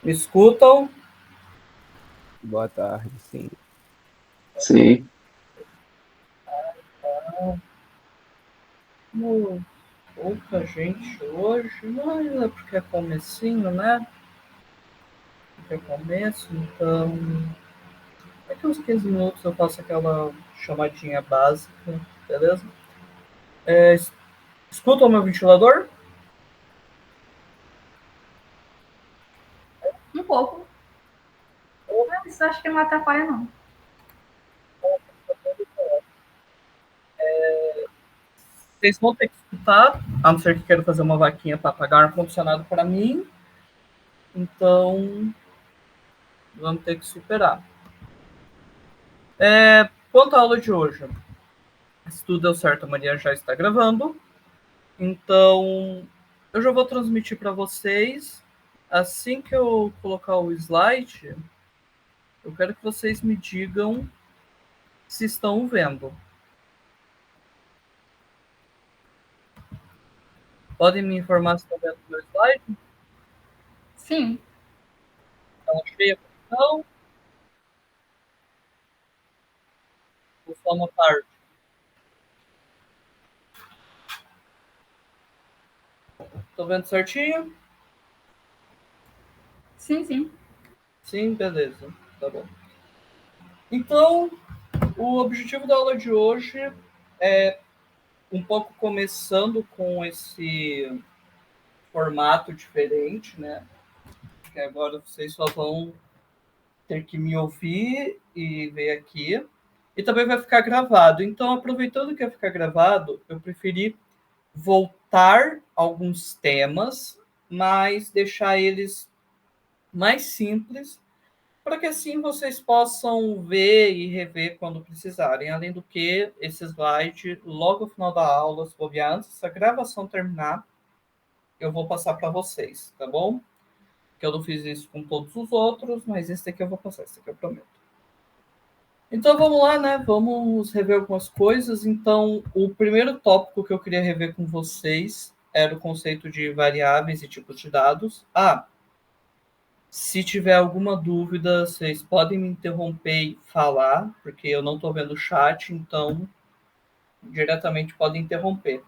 Me escutam? Boa tarde, sim. Sim. Pouca gente hoje, mas é porque é comecinho, né? Porque é começo, então daqui uns 15 minutos eu faço aquela chamadinha básica, beleza? Escutam o meu ventilador? Um pouco. Mas acho que não atrapalha, não. Vocês vão ter que escutar, a não ser que queiram fazer uma vaquinha para pagar um ar-condicionado para mim. Então, vamos ter que superar. Quanto à aula de hoje? Se tudo deu certo, a Maria já está gravando. Então, eu já vou transmitir para vocês. Assim que eu colocar o slide, eu quero que vocês me digam se estão vendo. Podem me informar se estão vendo o meu slide? Sim. Então, achei a posição. Vou só uma parte. Estou vendo certinho? Sim, sim. Sim, beleza. Tá bom. Então, o objetivo da aula de hoje é um pouco começando com esse formato diferente, né? Que agora vocês só vão ter que me ouvir e ver aqui. E também vai ficar gravado. Então, aproveitando que vai ficar gravado, eu preferi voltar alguns temas, mas deixar eles mais simples, para que assim vocês possam ver e rever quando precisarem. Além do que, esse slide, logo no final da aula, se bobear, antes dessa gravação terminar, eu vou passar para vocês, tá bom? Que eu não fiz isso com todos os outros, mas esse aqui eu vou passar, esse aqui eu prometo. Então vamos lá, né? Vamos rever algumas coisas. Então, o primeiro tópico que eu queria rever com vocês era o conceito de variáveis e tipos de dados. Se tiver alguma dúvida, vocês podem me interromper e falar, porque eu não estou vendo o chat, então diretamente podem interromper.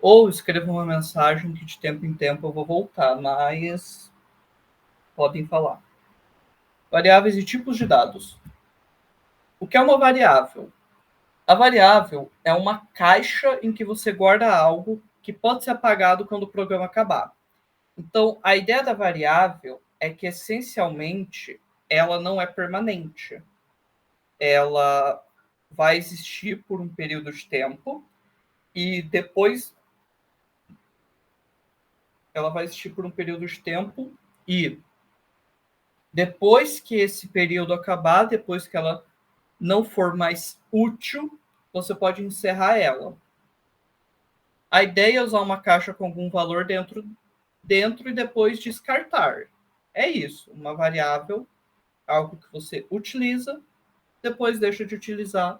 Ou escrevam uma mensagem que de tempo em tempo eu vou voltar, mas podem falar. Variáveis e tipos de dados. O que é uma variável? A variável é uma caixa em que você guarda algo que pode ser apagado quando o programa acabar. Então, a ideia da variável é que, essencialmente, ela não é permanente. Ela vai existir por um período de tempo e depois ela vai existir por um período de tempo e depois que esse período acabar, depois que ela não for mais útil, você pode encerrar ela. A ideia é usar uma caixa com algum valor dentro e depois descartar. É isso, uma variável, algo que você utiliza, depois deixa de utilizar,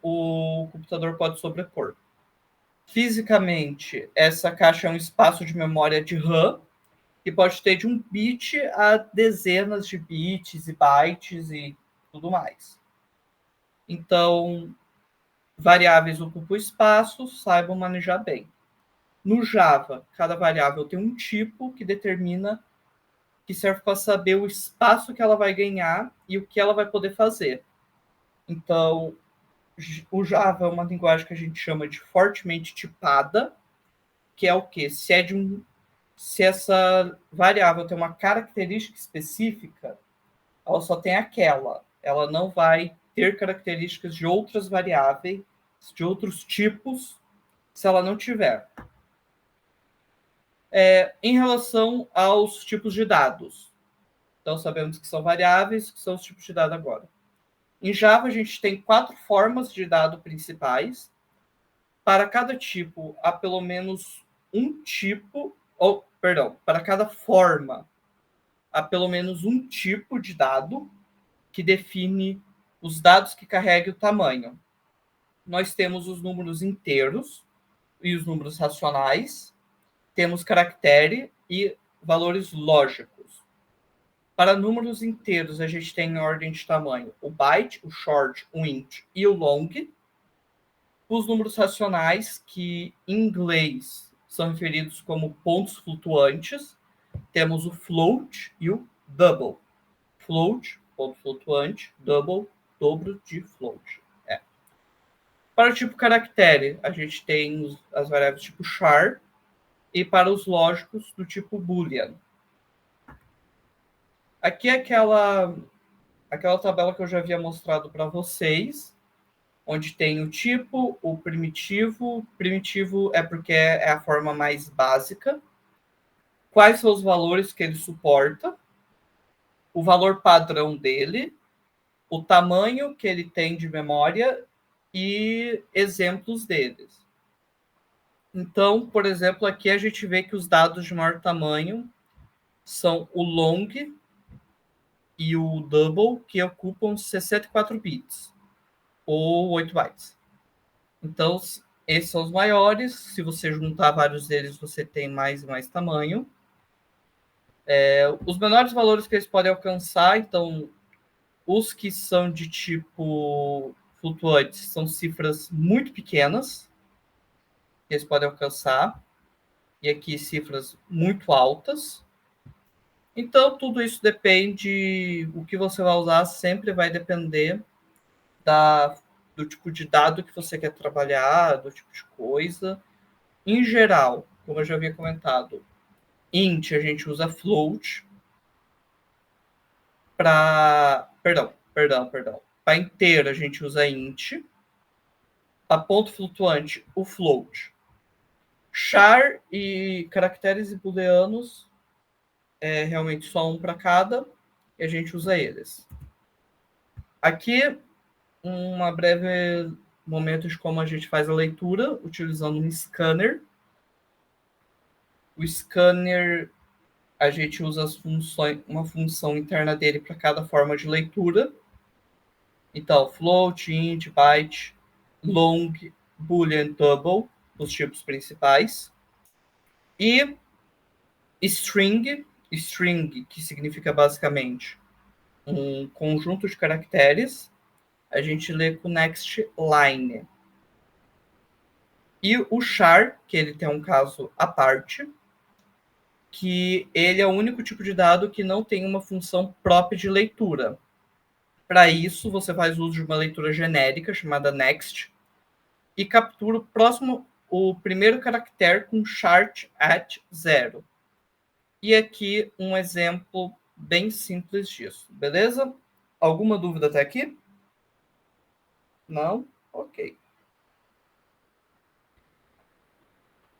o computador pode sobrepor. Fisicamente, essa caixa é um espaço de memória de RAM, que pode ter de 1 bit a dezenas de bits e bytes e tudo mais. Então, variáveis ocupam espaço, saibam manejar bem. No Java, cada variável tem um tipo que determina, que serve para saber o espaço que ela vai ganhar e o que ela vai poder fazer. Então, o Java é uma linguagem que a gente chama de fortemente tipada, que é o quê? Se essa variável tem uma característica específica, ela só tem aquela. Ela não vai ter características de outras variáveis, de outros tipos, se ela não tiver. Em relação aos tipos de dados. Então, sabemos que são variáveis, que são os tipos de dado agora. Em Java, a gente tem 4 formas de dado principais. Para cada tipo, há pelo menos um tipo, para cada forma, há pelo menos um tipo de dado que define os dados que carregue o tamanho. Nós temos os números inteiros e os números racionais, temos caractere e valores lógicos. Para números inteiros, a gente tem em ordem de tamanho o byte, o short, o int e o long. Os números racionais, que em inglês são referidos como pontos flutuantes, temos o float e o double. Float, ponto flutuante, double, dobro de float. Para o tipo caractere, a gente tem as variáveis tipo char, e para os lógicos do tipo boolean. Aqui é aquela tabela que eu já havia mostrado para vocês, onde tem o tipo, o primitivo. Primitivo é porque é a forma mais básica. Quais são os valores que ele suporta, o valor padrão dele, o tamanho que ele tem de memória e exemplos deles. Então, por exemplo, aqui a gente vê que os dados de maior tamanho são o long e o double, que ocupam 64 bits, ou 8 bytes. Então, esses são os maiores. Se você juntar vários deles, você tem mais e mais tamanho. Os menores valores que eles podem alcançar, então, os que são de tipo flutuantes são cifras muito pequenas que eles podem alcançar, e aqui cifras muito altas. Então, tudo isso depende, o que você vai usar sempre vai depender do tipo de dado que você quer trabalhar, do tipo de coisa. Em geral, como eu já havia comentado, int a gente usa float. Perdão. Para inteiro a gente usa int. Para ponto flutuante, o float. Char e caracteres e booleanos é realmente só um para cada, e a gente usa eles. Aqui, uma breve momento de como a gente faz a leitura, utilizando um scanner. O scanner, a gente usa uma função interna dele para cada forma de leitura. Então, float, int, byte, long, boolean, double, os tipos principais. E string, que significa basicamente um conjunto de caracteres, a gente lê com next line. E o char, que ele tem um caso à parte, que ele é o único tipo de dado que não tem uma função própria de leitura. Para isso, você faz uso de uma leitura genérica chamada next e captura o primeiro caractere com chart at 0. E aqui um exemplo bem simples disso, beleza? Alguma dúvida até aqui? Não? Ok.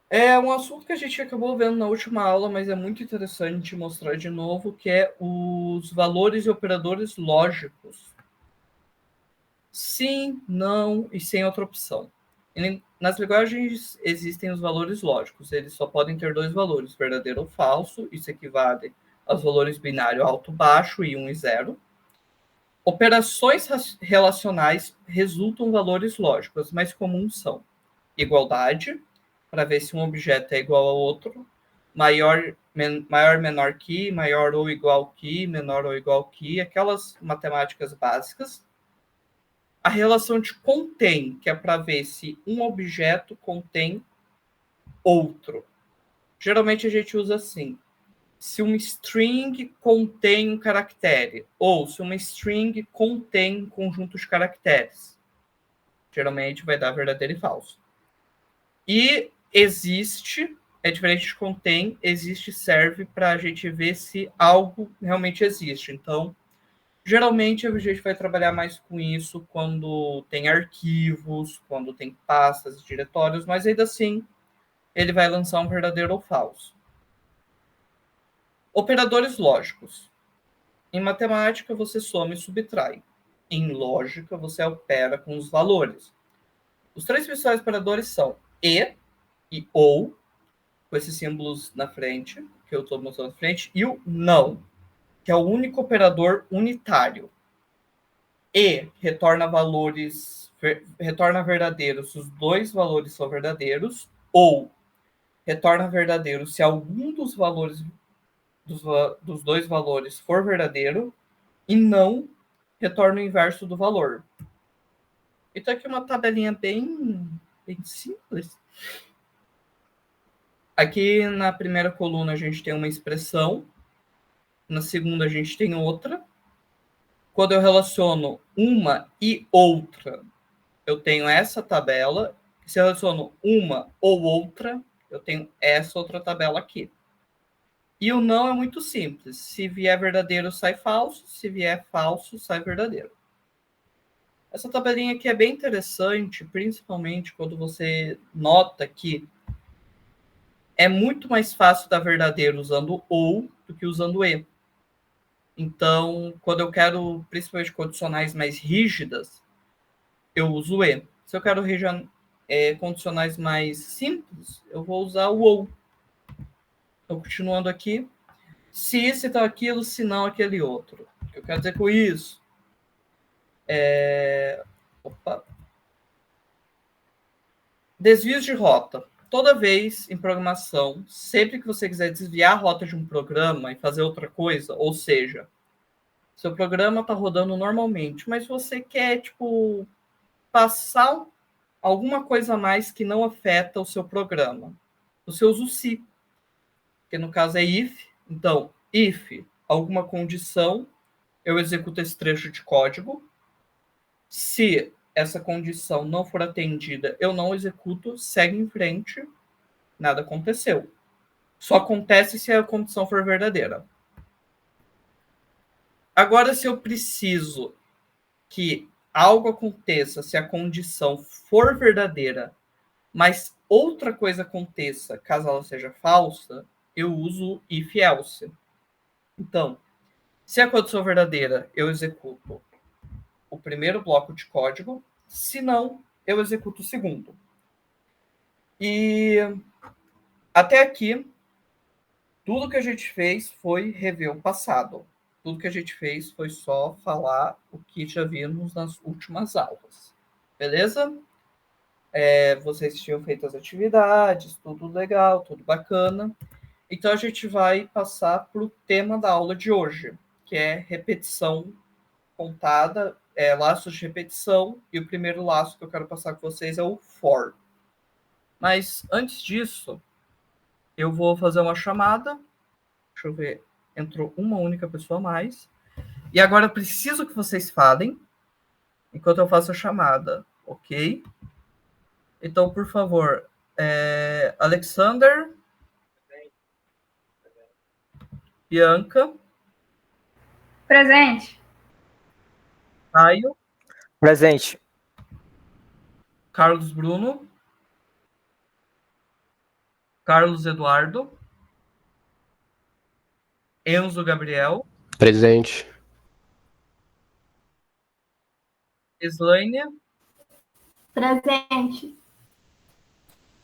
É um assunto que a gente acabou vendo na última aula, mas é muito interessante mostrar de novo, que é os valores e operadores lógicos. Sim, não e sem outra opção. Nas linguagens existem os valores lógicos. Eles só podem ter dois valores, verdadeiro ou falso. Isso equivale aos valores binário alto-baixo e 1 e 0. Operações relacionais resultam valores lógicos. As mais comuns são igualdade, para ver se um objeto é igual ao outro, maior, menor que, maior ou igual que, menor ou igual que, aquelas matemáticas básicas. A relação de contém, que é para ver se um objeto contém outro. Geralmente a gente usa assim: se uma string contém um caractere, ou se uma string contém um conjunto de caracteres. Geralmente vai dar verdadeiro e falso. E existe, é diferente de contém, existe serve para a gente ver se algo realmente existe. Então, geralmente a gente vai trabalhar mais com isso quando tem arquivos, quando tem pastas, diretórios, mas ainda assim ele vai lançar um verdadeiro ou falso. Operadores lógicos. Em matemática, você soma e subtrai. Em lógica, você opera com os valores. Os três principais operadores são e ou, com esses símbolos na frente, que eu estou mostrando na frente, e o não, que é o único operador unitário. E retorna verdadeiros se os dois valores são verdadeiros, ou retorna verdadeiro se algum dos valores dos dois valores for verdadeiro e não retorna o inverso do valor. Então aqui uma tabelinha bem simples. Aqui na primeira coluna a gente tem uma expressão, na segunda a gente tem outra. Quando eu relaciono uma e outra, eu tenho essa tabela. Se eu relaciono uma ou outra, eu tenho essa outra tabela aqui. E o não é muito simples. Se vier verdadeiro, sai falso. Se vier falso, sai verdadeiro. Essa tabelinha aqui é bem interessante, principalmente quando você nota que é muito mais fácil dar verdadeiro usando ou do que usando e. Então, quando eu quero, principalmente condicionais mais rígidas, eu uso e. Se eu quero condicionais mais simples, eu vou usar o ou. Então, continuando aqui. Se esse então aquilo, se não aquele outro. O que eu quero dizer com isso? Desvios de rota. Toda vez em programação, sempre que você quiser desviar a rota de um programa e fazer outra coisa, ou seja, seu programa está rodando normalmente, mas você quer, passar alguma coisa a mais que não afeta o seu programa. Você usa o se, que no caso é if. Então, if alguma condição, eu executo esse trecho de código. Se essa condição não for atendida, eu não executo, segue em frente, nada aconteceu. Só acontece se a condição for verdadeira. Agora, se eu preciso que algo aconteça, se a condição for verdadeira, mas outra coisa aconteça, caso ela seja falsa, eu uso if else. Então, se a condição é verdadeira, eu executo o primeiro bloco de código, se não, eu executo o segundo. E até aqui, tudo que a gente fez foi rever o passado. Tudo que a gente fez foi só falar o que já vimos nas últimas aulas. Beleza? Vocês tinham feito as atividades, tudo legal, tudo bacana. Então, a gente vai passar para o tema da aula de hoje, que é repetição contada, laços de repetição, e o primeiro laço que eu quero passar com vocês é o for. Mas, antes disso, eu vou fazer uma chamada. Deixa eu ver, entrou uma única pessoa a mais. E agora eu preciso que vocês falem, enquanto eu faço a chamada, ok? Então, por favor, Alexander, Bianca, Presente. Caio, Presente. Carlos Bruno, Carlos Eduardo, Enzo Gabriel, Presente. Slaine, Presente.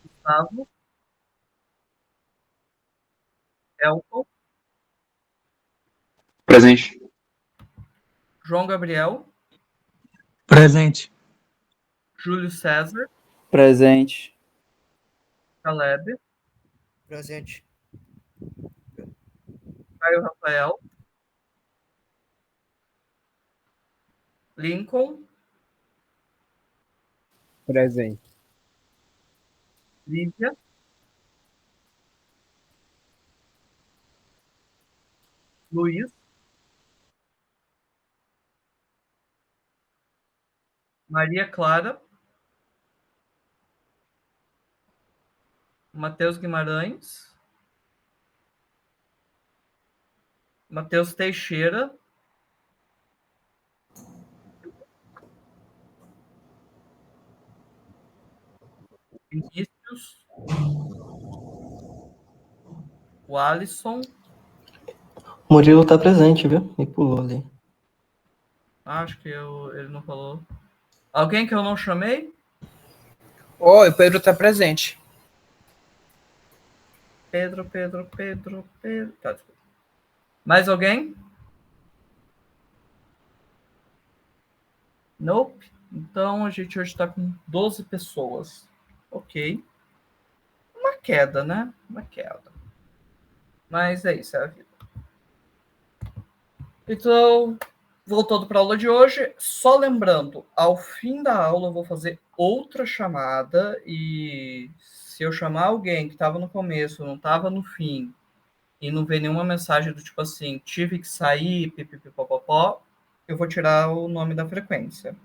Gustavo, Elton, Presente. João Gabriel, Presente. Júlio César, Presente. Caleb, Presente. Caio Rafael, Lincoln, Presente. Lívia, Luiz, Maria Clara, Matheus Guimarães, Matheus Teixeira, Vinícius, o Alisson. Murilo tá presente, viu? Me pulou ali. Acho que ele não falou. Alguém que eu não chamei? Oi, o Pedro tá presente. Pedro. Tá, desculpa. Mais alguém? Nope. Então a gente hoje está com 12 pessoas. Ok. Uma queda, né? Uma queda. Mas é isso, é a vida. Então, voltando para a aula de hoje, só lembrando, ao fim da aula eu vou fazer outra chamada e se eu chamar alguém que estava no começo, não estava no fim, e não ver nenhuma mensagem do tipo assim, tive que sair, pipipipopopó, eu vou tirar o nome da frequência.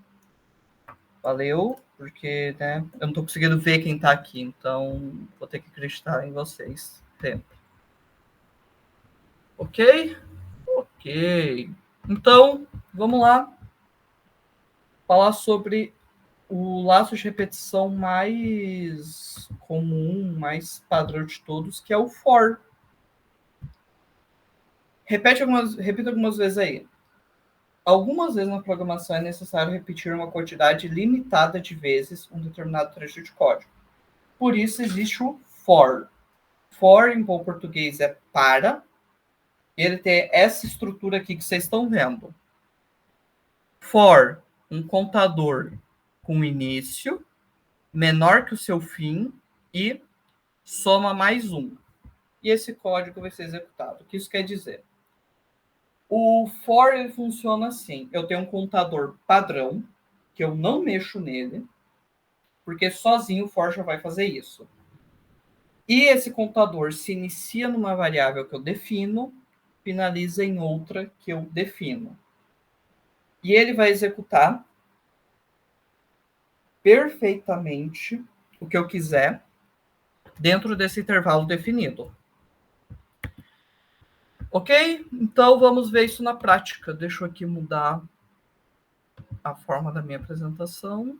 Valeu, porque né, eu não estou conseguindo ver quem está aqui, então vou ter que acreditar em vocês sempre. Ok? Ok. Então, vamos lá falar sobre o laço de repetição mais comum, mais padrão de todos, que é o for. Repita algumas vezes aí. Algumas vezes na programação é necessário repetir uma quantidade limitada de vezes um determinado trecho de código. Por isso existe o for. For, em bom português, é para. E ele tem essa estrutura aqui que vocês estão vendo. For, um contador com início, menor que o seu fim, e soma mais um. E esse código vai ser executado. O que isso quer dizer? O for ele funciona assim. Eu tenho um contador padrão, que eu não mexo nele, porque sozinho o for já vai fazer isso. E esse contador se inicia numa variável que eu defino, finaliza em outra que eu defino. E ele vai executar perfeitamente o que eu quiser dentro desse intervalo definido. Ok? Então vamos ver isso na prática. Deixa eu aqui mudar a forma da minha apresentação.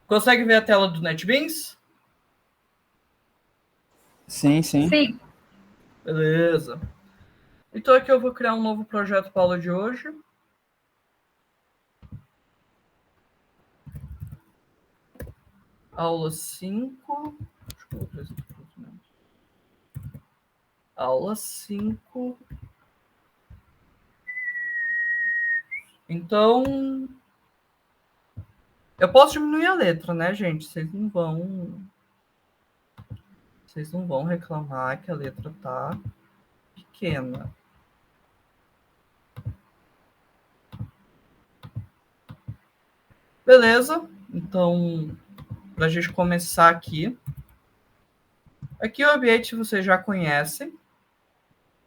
Consegue ver a tela do NetBeans? Sim, sim. Sim. Beleza. Então aqui eu vou criar um novo projeto para a aula de hoje. Aula 5. Aula 5. Então, eu posso diminuir a letra, né, gente? Vocês não vão reclamar que a letra tá pequena. Beleza? Então, para a gente começar aqui. Aqui o ambiente vocês já conhecem.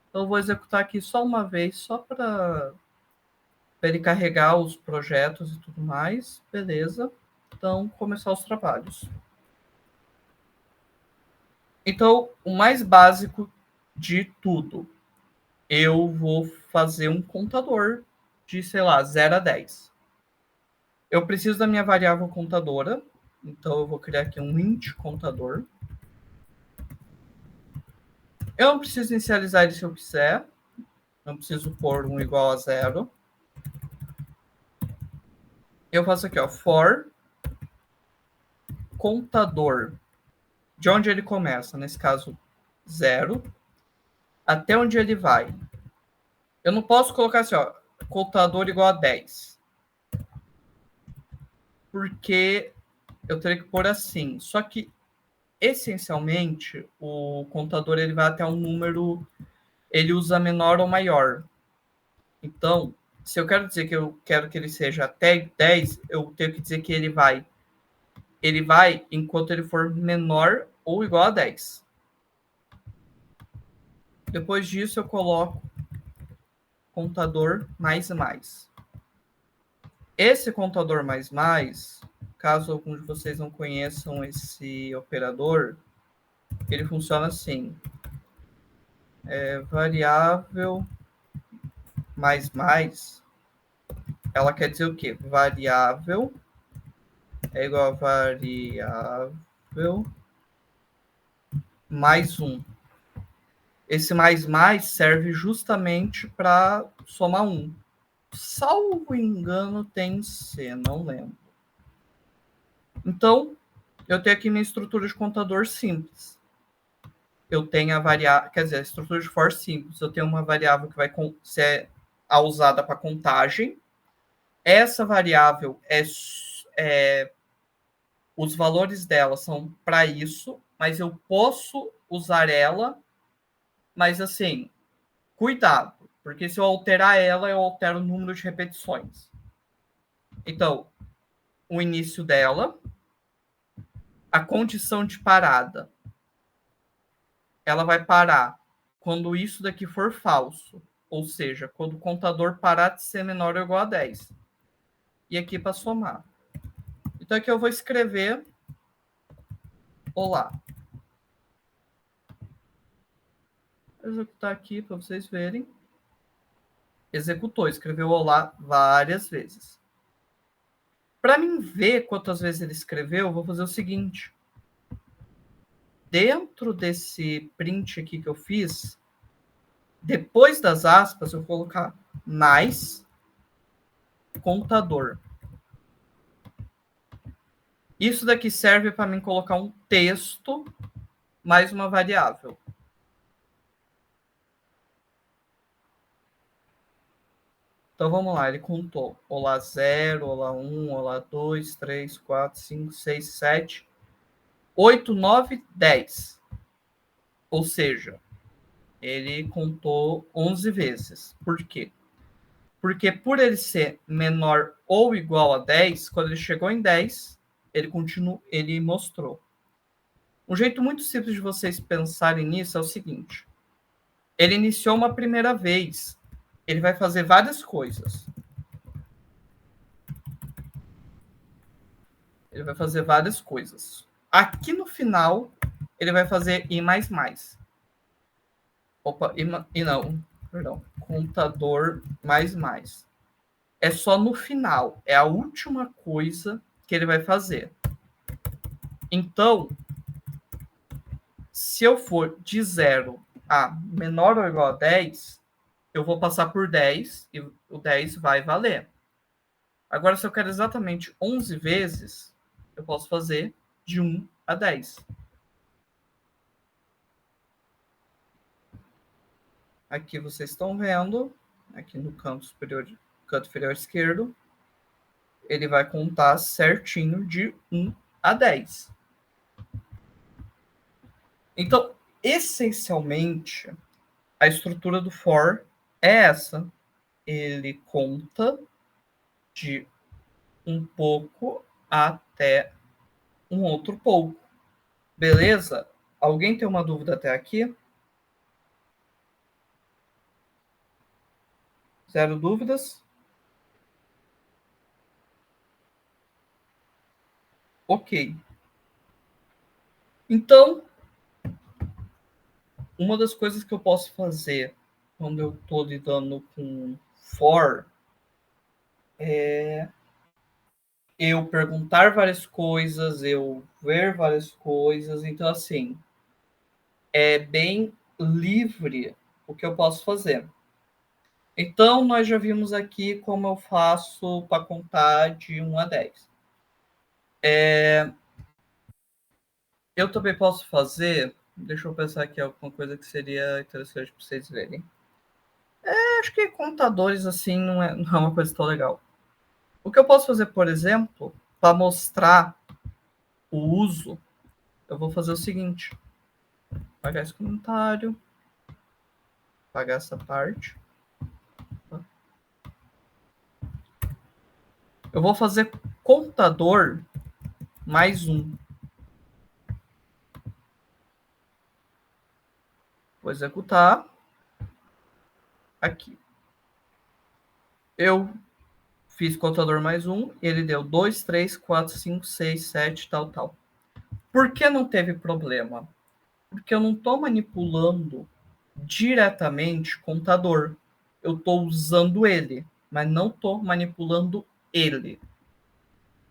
Então, eu vou executar aqui só uma vez, só para ele carregar os projetos e tudo mais. Beleza. Então, começar os trabalhos. Então, o mais básico de tudo. Eu vou fazer um contador de, sei lá, 0 a 10. Eu preciso da minha variável contadora. Então, eu vou criar aqui um int contador. Eu não preciso inicializar ele se eu quiser. Não preciso pôr um igual a 0. Eu faço aqui, ó, for contador. De onde ele começa? Nesse caso, 0. Até onde ele vai. Eu não posso colocar assim, ó, contador igual a 10. Porque eu teria que pôr assim. Só que, essencialmente, o contador ele vai até um número, ele usa menor ou maior. Então, se eu quero dizer que eu quero que ele seja até 10, eu tenho que dizer que ele vai enquanto ele for menor ou igual a 10. Depois disso, eu coloco contador mais mais. Esse contador mais mais, caso alguns de vocês não conheçam esse operador, ele funciona assim. Variável mais mais, ela quer dizer o quê? Variável é igual a variável mais 1. Esse mais mais serve justamente para somar 1. Salvo engano, tem C, não lembro. Então, eu tenho aqui minha estrutura de contador simples. Eu tenho a variável, quer dizer, a estrutura de for simples. Eu tenho uma variável que vai ser usada para contagem. Essa variável os valores dela são para isso, mas eu posso usar ela, mas assim, cuidado, porque se eu alterar ela, eu altero o número de repetições. Então, o início dela, a condição de parada, ela vai parar quando isso daqui for falso, ou seja, quando o contador parar de ser menor ou igual a 10. E aqui para somar. Então aqui eu vou escrever olá. Vou executar aqui para vocês verem. Executou, escreveu olá várias vezes. Para mim ver quantas vezes ele escreveu, eu vou fazer o seguinte. Dentro desse print aqui que eu fiz, depois das aspas, eu vou colocar mais contador. Isso daqui serve para mim colocar um texto mais uma variável. Então vamos lá, ele contou olá 0, olá 1, olá 2, 3, 4, 5, 6, 7, 8, 9, 10. Ou seja, ele contou 11 vezes. Por quê? Porque por ele ser menor ou igual a 10, quando ele chegou em 10, ele mostrou. Um jeito muito simples de vocês pensarem nisso é o seguinte. Ele iniciou uma primeira vez. Ele vai fazer várias coisas. Ele vai fazer várias coisas. Aqui no final, ele vai fazer I++. Opa, perdão. Contador mais. É só no final. É a última coisa que ele vai fazer. Então, se eu for de 0 a menor ou igual a 10, eu vou passar por 10 e o 10 vai valer. Agora, se eu quero exatamente 11 vezes, eu posso fazer de 1 a 10. Aqui vocês estão vendo, aqui no canto inferior esquerdo, ele vai contar certinho de 1 a 10. Então, essencialmente, a estrutura do for é essa. Ele conta de um pouco até um outro pouco. Beleza? Alguém tem uma dúvida até aqui? Zero dúvidas? Ok. Então, uma das coisas que eu posso fazer quando eu estou lidando com for é eu perguntar várias coisas, eu ver várias coisas. Então, assim, é bem livre o que eu posso fazer. Então, nós já vimos aqui como eu faço para contar de 1 a 10. Eu também posso fazer... Deixa eu pensar aqui alguma coisa que seria interessante para vocês verem. Acho que contadores, assim, não é uma coisa tão legal. O que eu posso fazer, por exemplo, para mostrar o uso, eu vou fazer o seguinte. Apagar esse comentário. Apagar essa parte. Eu vou fazer contador mais 1. Vou executar. Aqui. Eu fiz contador mais 1. Ele deu 2, 3, 4, 5, 6, 7, tal. Por que não teve problema? Porque eu não estou manipulando diretamente contador. Eu estou usando ele, mas não estou manipulando ele.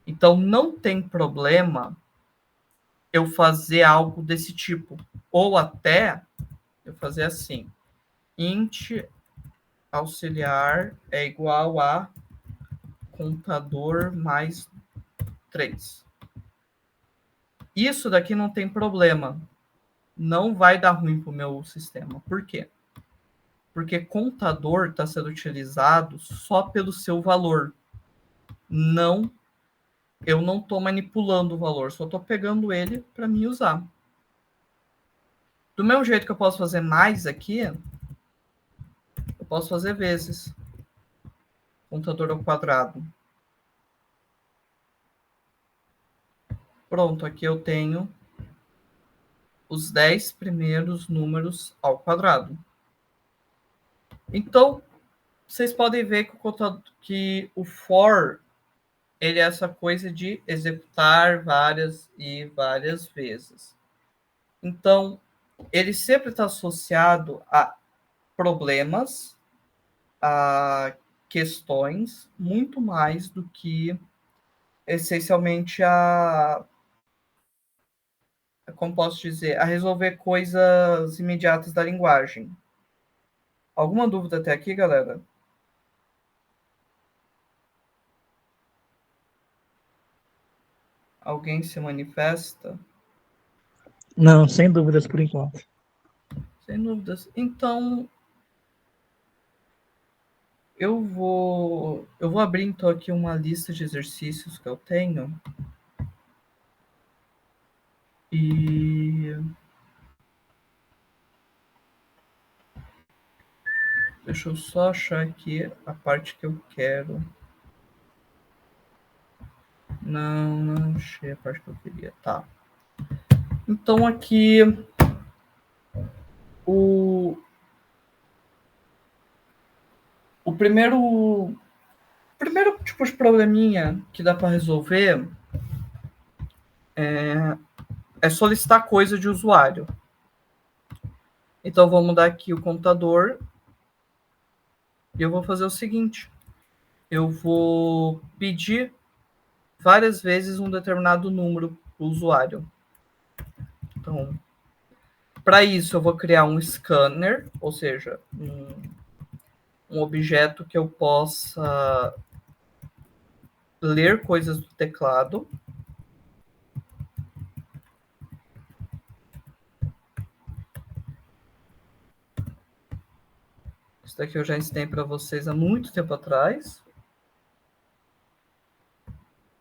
Então, não tem problema eu fazer algo desse tipo. Ou até eu fazer assim. Int auxiliar é igual a contador mais 3. Isso daqui não tem problema. Não vai dar ruim para o meu sistema. Por quê? Porque contador está sendo utilizado só pelo seu valor, não eu não estou manipulando o valor, só estou pegando ele para mim usar. Do mesmo jeito que eu posso fazer mais aqui, eu posso fazer vezes. Contador ao quadrado. Pronto, aqui eu tenho os 10 primeiros números ao quadrado. Então, vocês podem ver que o for, ele é essa coisa de executar várias e várias vezes. Então, ele sempre está associado a problemas, a questões, muito mais do que essencialmente como posso dizer, a resolver coisas imediatas da linguagem. Alguma dúvida até aqui, galera? Alguém se manifesta? Não, sem dúvidas por enquanto. Sem dúvidas. Então, eu vou abrir então aqui uma lista de exercícios que eu tenho. E deixa eu só achar aqui a parte que eu quero. Não achei a parte que eu queria. Tá. Então aqui o primeiro tipo de probleminha que dá para resolver é solicitar coisa de usuário. Então, vou mudar aqui o computador e eu vou fazer o seguinte. Eu vou pedir várias vezes um determinado número para o usuário. Então, para isso, eu vou criar um scanner, ou seja, um objeto que eu possa ler coisas do teclado. Isso daqui eu já ensinei para vocês há muito tempo atrás.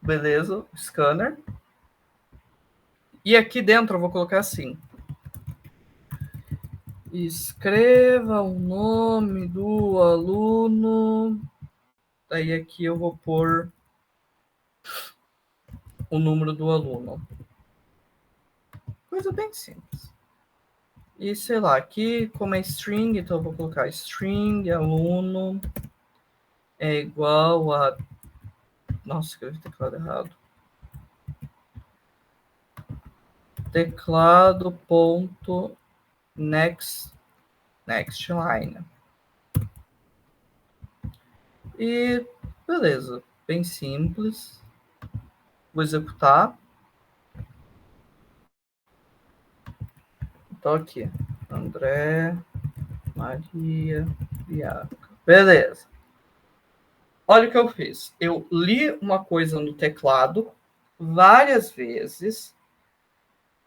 Beleza, scanner. E aqui dentro eu vou colocar assim. Escreva o nome do aluno. Daí aqui eu vou pôr o número do aluno. Coisa bem simples. E sei lá, aqui como é string, então eu vou colocar string aluno é igual a... Nossa, escrevi teclado errado. Teclado ponto next line. E beleza, bem simples. Vou executar. Então aqui, André Maria Bianca. Beleza. Olha o que eu fiz. Eu li uma coisa no teclado várias vezes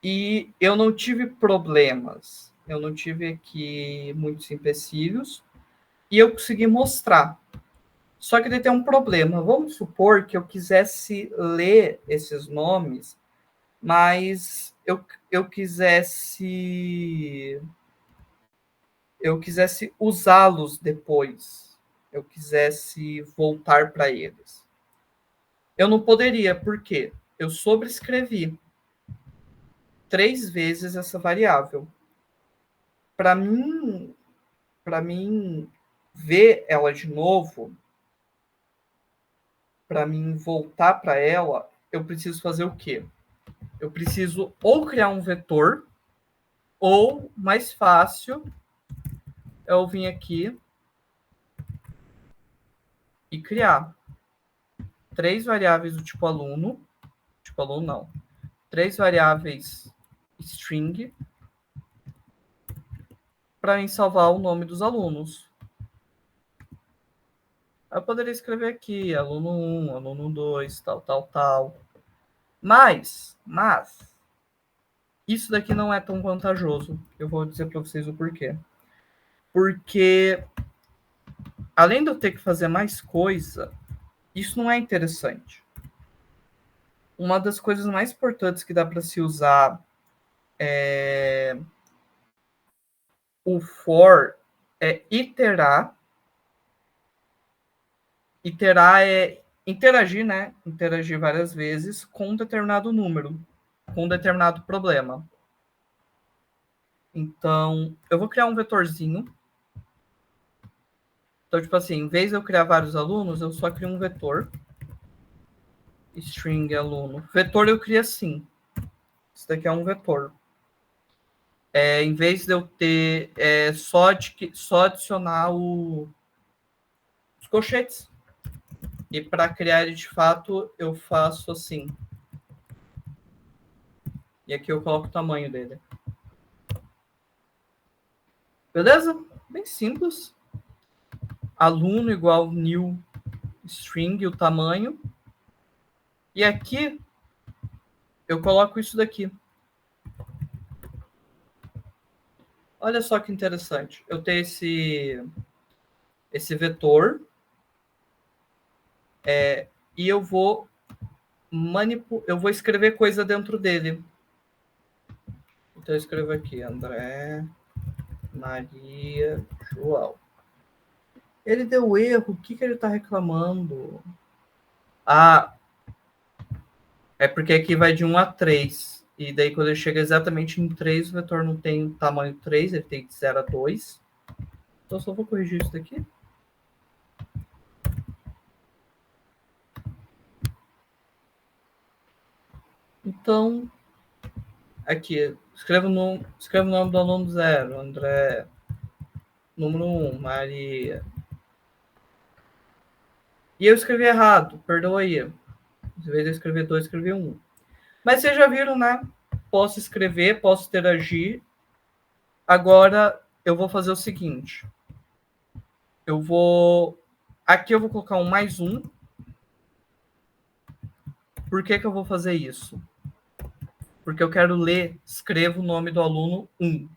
e eu não tive problemas. Eu não tive aqui muitos empecilhos e eu consegui mostrar. Só que ele tem um problema. Vamos supor que eu quisesse ler esses nomes, mas eu quisesse usá-los depois. Eu quisesse voltar para eles. Eu não poderia, por quê? Eu sobrescrevi 3 vezes essa variável. Para mim ver ela de novo, para mim voltar para ela, eu preciso fazer o quê? Eu preciso ou criar um vetor, ou, mais fácil, eu vim aqui e criar 3 variáveis do tipo aluno não, 3 variáveis string, para mim salvar o nome dos alunos. Eu poderia escrever aqui, aluno 1, aluno 2, tal. Mas, isso daqui não é tão vantajoso. Eu vou dizer para vocês o porquê. Porque, além de eu ter que fazer mais coisa, isso não é interessante. uma das coisas mais importantes que dá para se usar é o for é iterar. Iterar é interagir, né? Interagir várias vezes com um determinado número, com um determinado problema. Então, eu vou criar um vetorzinho. Então, tipo assim, em vez de eu criar vários alunos, eu só crio um vetor. String aluno. Vetor eu crio assim. Isso daqui é um vetor. Em vez de eu ter só adicionar os colchetes. E para criar ele de fato, eu faço assim. E aqui eu coloco o tamanho dele. Beleza? Bem simples. Aluno igual new string, o tamanho. E aqui eu coloco isso daqui. Olha só que interessante. Eu tenho esse vetor. E eu vou escrever coisa dentro dele. Então eu escrevo aqui, André, Maria, João. Ele deu erro, o que ele está reclamando? É porque aqui vai de 1 a 3. E daí quando ele chega exatamente em 3, o vetor não tem tamanho 3, ele tem de 0 a 2. Então eu só vou corrigir isso daqui. Então, aqui, escreva o nome do aluno 0, André. Número 1, Maria. E eu escrevi errado, perdoa aí. Em vez de eu escrever 2, eu escrevi 1. Mas vocês já viram, né? Posso escrever, posso interagir. Agora, eu vou fazer o seguinte. Aqui eu vou colocar um mais 1. Por que eu vou fazer isso? Porque eu quero escrevo o nome do aluno 1.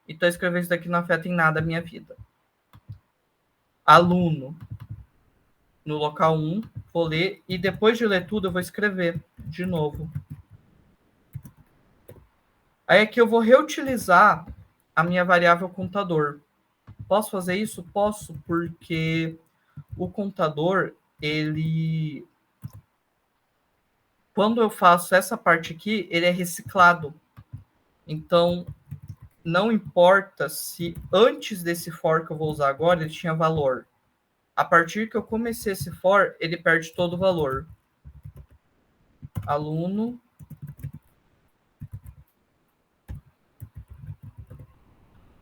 Então, escrever isso daqui não afeta em nada a minha vida. Aluno. No local 1, vou ler. E depois de ler tudo, eu vou escrever de novo. Aí aqui eu vou reutilizar a minha variável contador. Posso fazer isso? Posso, porque o contador, quando eu faço essa parte aqui, ele é reciclado. Então, não importa se antes desse for que eu vou usar agora, ele tinha valor. A partir que eu comecei esse for, ele perde todo o valor. Aluno.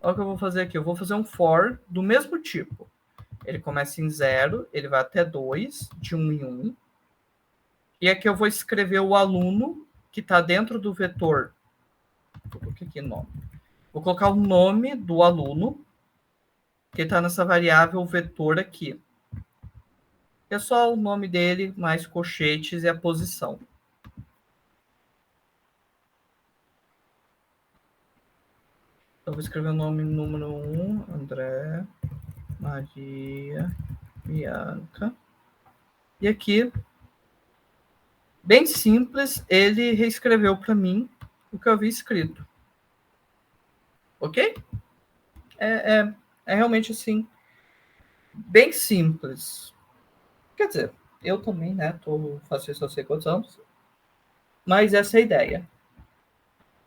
Olha o que eu vou fazer aqui. Eu vou fazer um for do mesmo tipo. Ele começa em 0, ele vai até 2, de 1 em 1. E aqui eu vou escrever o aluno que está dentro do vetor. Vou colocar aqui nome. Vou colocar o nome do aluno que está nessa variável vetor aqui. É só o nome dele, mais colchetes e a posição. Eu vou escrever o nome número 1, André, Maria, Bianca. E aqui, bem simples, ele reescreveu para mim o que eu havia escrito. Ok? É realmente assim, bem simples. Quer dizer, eu também, né? Faço isso há sei quantos anos. Mas essa é a ideia.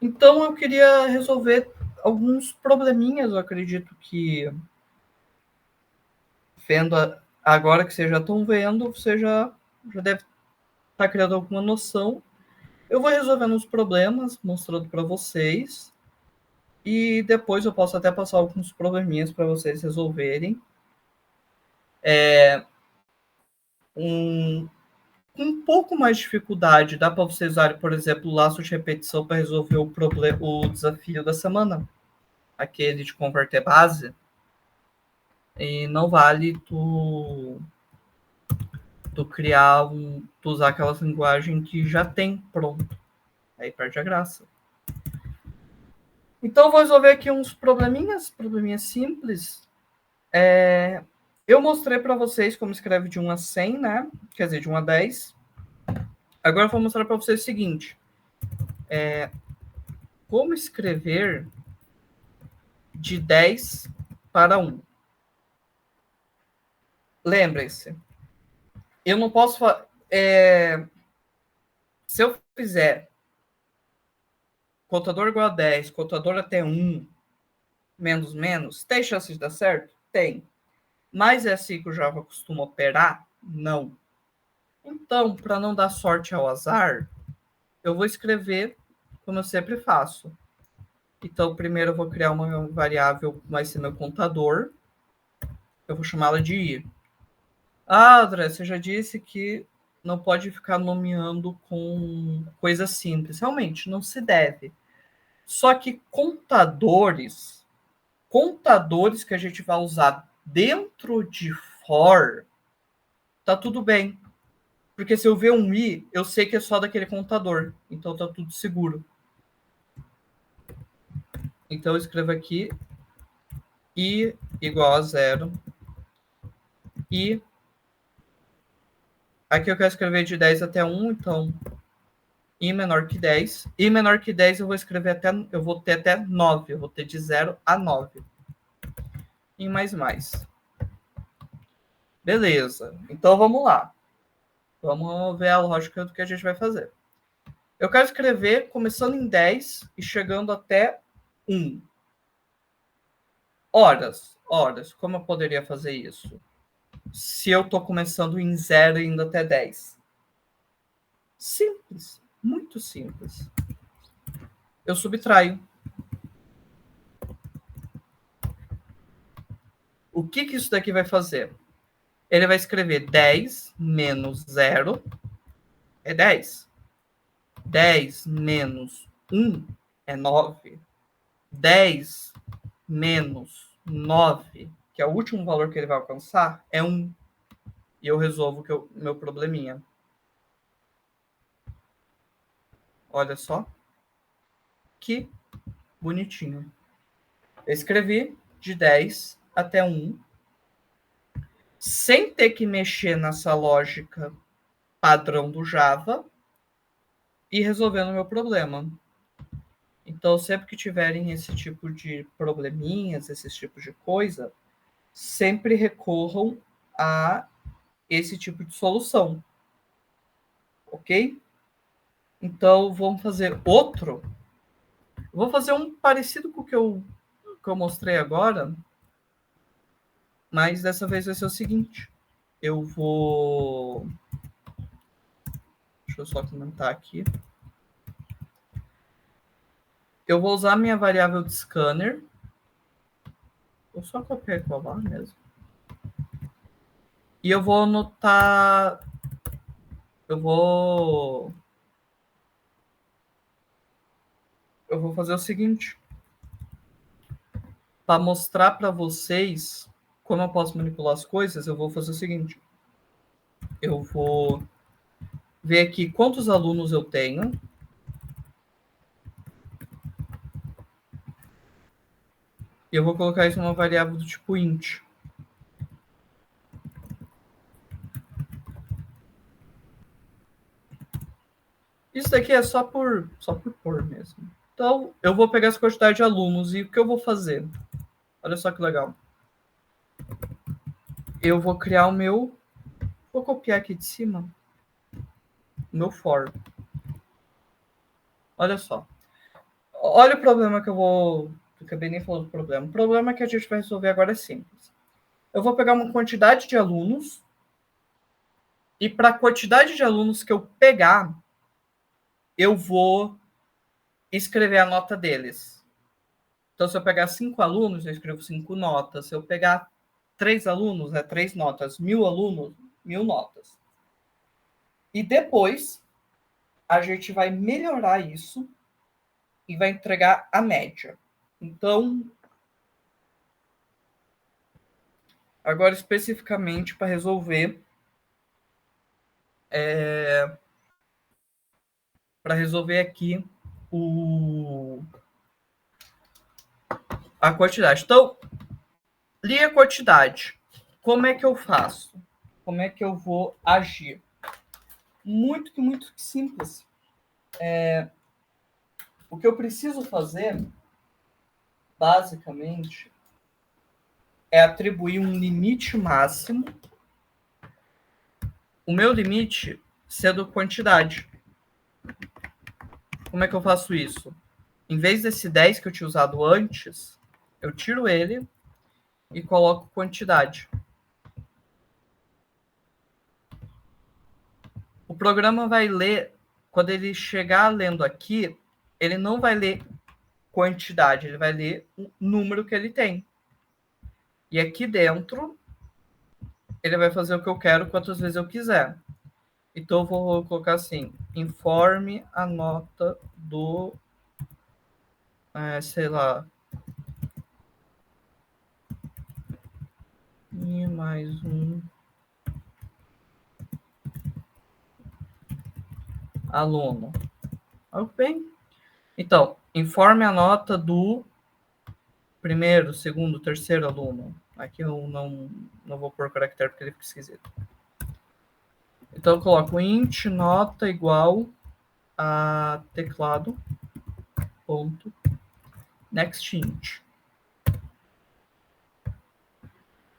Então, eu queria resolver alguns probleminhas, eu acredito que vendo agora que vocês já estão vendo, você já deve estar criando alguma noção. Eu vou resolvendo os problemas, mostrando para vocês. E depois eu posso até passar alguns probleminhas para vocês resolverem. Um pouco mais de dificuldade, dá para vocês usarem, por exemplo, o laço de repetição para resolver o desafio da semana. Aquele de converter base. E não vale tu criar tu usar aquela linguagem que já tem pronto. Aí perde a graça. Então, eu vou resolver aqui uns probleminhas simples. Eu mostrei para vocês como escreve de 1 a 100, né? Quer dizer, de 1 a 10. Agora eu vou mostrar para vocês o seguinte. Como escrever de 10 para 1. Lembrem-se, eu não posso... se eu fizer contador igual a 10, contador até 1, menos, tem chance de dar certo? Tem. Mas é assim que o Java costuma operar? Não. Então, para não dar sorte ao azar, eu vou escrever como eu sempre faço. Então, primeiro eu vou criar uma variável que vai ser meu contador. Eu vou chamá-la de i. Ah, André, você já disse que não pode ficar nomeando com coisas simples. Realmente, não se deve. Só que contadores que a gente vai usar dentro de for, tá tudo bem. Porque se eu ver um i, eu sei que é só daquele contador. Então tá tudo seguro. Então eu escrevo aqui i igual a 0. E aqui eu quero escrever de 10 até 1, então i menor que 10. I menor que 10 eu vou escrever eu vou ter até 9. Eu vou ter de 0 a 9. E mais. Beleza. Então vamos lá. Vamos ver a lógica do que a gente vai fazer. Eu quero escrever começando em 10 e chegando até 1. Horas. Como eu poderia fazer isso? Se eu estou começando em 0 e indo até 10. Simples. Muito simples. Eu subtraio. O que isso daqui vai fazer? Ele vai escrever 10 menos 0 é 10. 10 menos 1 é 9. 10 menos 9, que é o último valor que ele vai alcançar, é 1. E eu resolvo meu probleminha. Olha só. Que bonitinho. Eu escrevi de 10 até 1, sem ter que mexer nessa lógica padrão do Java e resolvendo o meu problema. Então, sempre que tiverem esse tipo de probleminhas, esses tipos de coisa, sempre recorram a esse tipo de solução. Ok? Então, vamos fazer outro. Vou fazer um parecido com o que eu mostrei agora, mas dessa vez vai ser o seguinte. Eu vou... Deixa eu só comentar aqui. Eu vou usar minha variável de scanner. Vou só copiar e colar mesmo. E eu vou anotar... Eu vou fazer o seguinte. Para mostrar para vocês como eu posso manipular as coisas, eu vou fazer o seguinte. Eu vou ver aqui quantos alunos eu tenho. E eu vou colocar isso numa variável do tipo int. Isso daqui é só por pôr mesmo. Então, eu vou pegar essa quantidade de alunos e o que eu vou fazer? Olha só que legal. Eu vou criar o meu... Vou copiar aqui de cima. O meu for. Olha só. Olha o problema que eu vou... Eu acabei nem falando do problema. O problema que a gente vai resolver agora é simples. Eu vou pegar uma quantidade de alunos e para a quantidade de alunos que eu pegar, eu vou escrever a nota deles. Então, se eu pegar 5 alunos, eu escrevo 5 notas. Se eu pegar 3 alunos, é 3 notas. 1.000 alunos, 1.000 notas. E depois, a gente vai melhorar isso e vai entregar a média. Então, agora especificamente para resolver aqui a quantidade. Então, li a quantidade. Como é que eu faço? Como é que eu vou agir? muito simples. O que eu preciso fazer, basicamente, é atribuir um limite máximo. O meu limite sendo quantidade. Como é que eu faço isso? Em vez desse 10 que eu tinha usado antes, eu tiro ele e coloco quantidade. O programa vai ler, quando ele chegar lendo aqui, ele não vai ler quantidade, ele vai ler o número que ele tem. E aqui dentro, ele vai fazer o que eu quero quantas vezes eu quiser. Então, eu vou colocar assim, informe a nota do, sei lá, e mais um aluno. Ok. Então, informe a nota do primeiro, segundo, terceiro aluno. Aqui eu não vou pôr caractere porque ele fica esquisito. Então, eu coloco int nota igual a teclado ponto next int.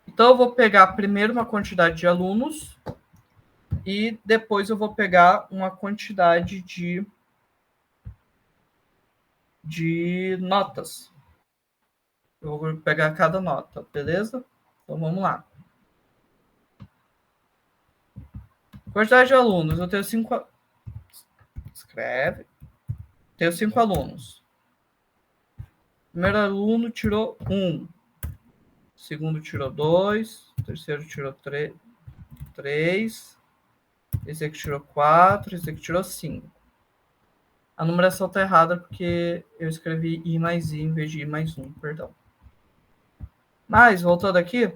Então, eu vou pegar primeiro uma quantidade de alunos e depois eu vou pegar uma quantidade de notas. Eu vou pegar cada nota, beleza? Então, vamos lá. Quantidade de alunos. Eu tenho 5... Escreve. Tenho 5 alunos. O primeiro aluno tirou 1. O segundo tirou 2. O terceiro tirou 3. Esse aqui tirou 4. Esse aqui tirou 5. A numeração está errada porque eu escrevi I mais I em vez de I mais 1. Perdão. Mas, voltando aqui,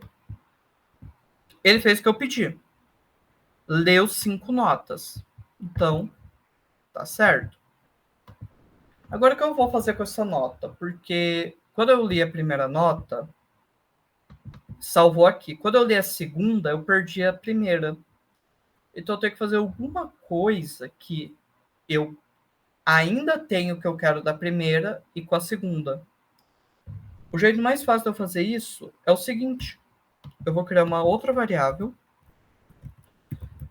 ele fez o que eu pedi. Leu 5 notas. Então, tá certo. Agora, o que eu vou fazer com essa nota? Porque quando eu li a primeira nota, salvou aqui. Quando eu li a segunda, eu perdi a primeira. Então, eu tenho que fazer alguma coisa que eu ainda tenho o que eu quero da primeira e com a segunda. O jeito mais fácil de eu fazer isso é o seguinte. Eu vou criar uma outra variável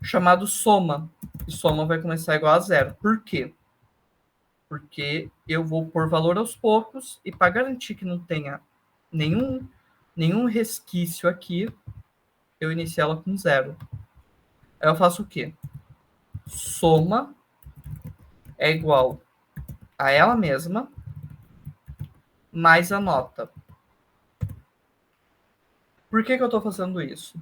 chamada soma. E soma vai começar igual a 0. Por quê? Porque eu vou pôr valor aos poucos e para garantir que não tenha nenhum resquício aqui, eu inicio ela com 0. Aí eu faço o quê? Soma é igual a ela mesma mais a nota. Por que eu estou fazendo isso?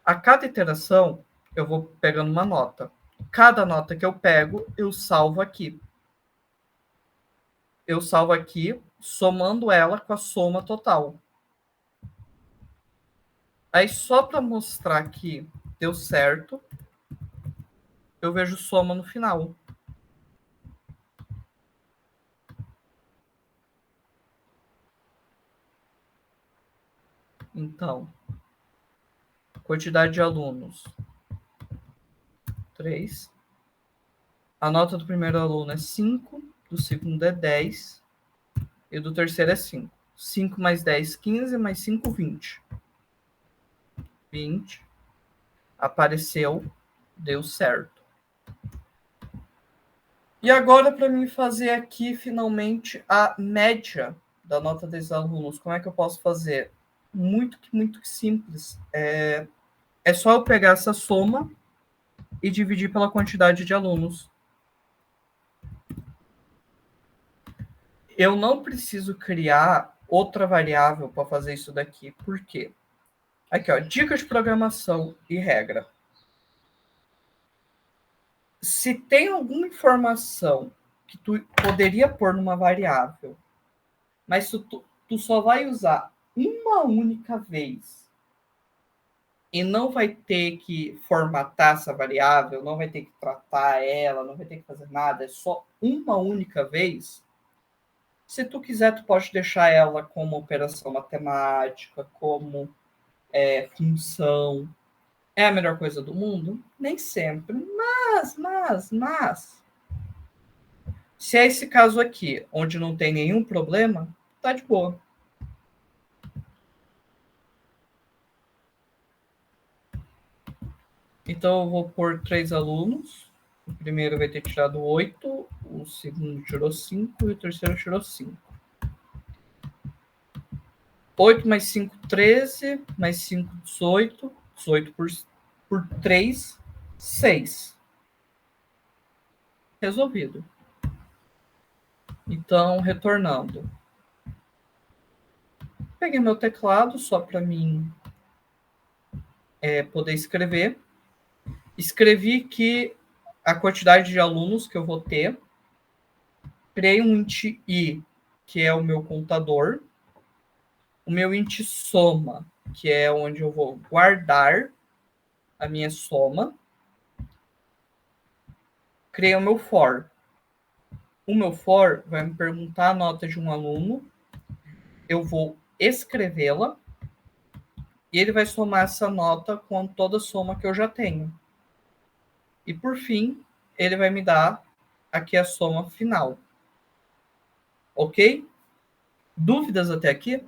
A cada iteração, eu vou pegando uma nota. Cada nota que eu pego, eu salvo aqui. Eu salvo aqui, somando ela com a soma total. Aí, só para mostrar que deu certo, eu vejo soma no final. Então, quantidade de alunos, 3. A nota do primeiro aluno é 5, do segundo é 10 e do terceiro é 5. 5 mais 10, 15, mais 5, 20. 20. Apareceu, deu certo. E agora, para mim fazer aqui, finalmente, a média da nota desses alunos. Como é que eu posso fazer? Muito simples. É só eu pegar essa soma e dividir pela quantidade de alunos. Eu não preciso criar outra variável para fazer isso daqui. Por quê? Aqui, ó, dicas de programação e regra. Se tem alguma informação que tu poderia pôr numa variável, mas tu só vai usar uma única vez e não vai ter que formatar essa variável, não vai ter que tratar ela, não vai ter que fazer nada, é só uma única vez. Se tu quiser, tu pode deixar ela como operação matemática, como função. É a melhor coisa do mundo? Nem sempre, Se é esse caso aqui, onde não tem nenhum problema, tá de boa. Então, eu vou pôr 3 alunos. O primeiro vai ter tirado 8, o segundo tirou 5 e o terceiro tirou 5. 8 mais 5, 13, mais 5, 18. 18 por 3, 6. Resolvido. Então, retornando. Peguei meu teclado só para mim poder escrever. Escrevi que a quantidade de alunos que eu vou ter. Criei um int i, que é o meu contador. O meu int soma, que é onde eu vou guardar a minha soma. Criei o meu for. O meu for vai me perguntar a nota de um aluno. Eu vou escrevê-la. E ele vai somar essa nota com toda a soma que eu já tenho. E por fim, ele vai me dar aqui a soma final. Ok? Dúvidas até aqui?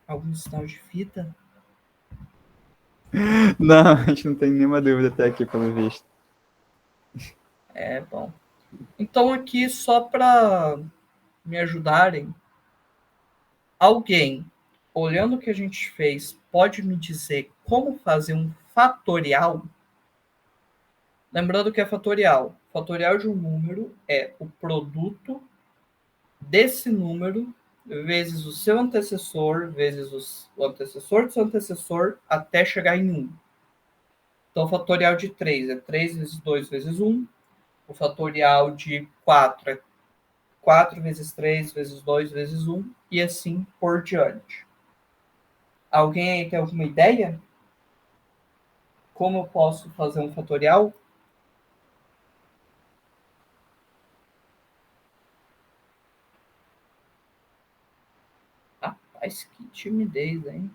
Algum sinal de fita? Não, a gente não tem nenhuma dúvida até aqui, pelo visto. É bom. Então aqui, só para me ajudarem, alguém, olhando o que a gente fez, pode me dizer como fazer um fatorial? Lembrando que é fatorial. Fatorial de um número é o produto desse número vezes o seu antecessor, vezes o antecessor do seu antecessor, até chegar em 1. Então, o fatorial de 3 é 3 vezes 2 vezes 1. O fatorial de 4 é 4 vezes 3 vezes 2 vezes 1. E assim por diante. Alguém aí tem alguma ideia? Como eu posso fazer um fatorial? Rapaz, que timidez, hein?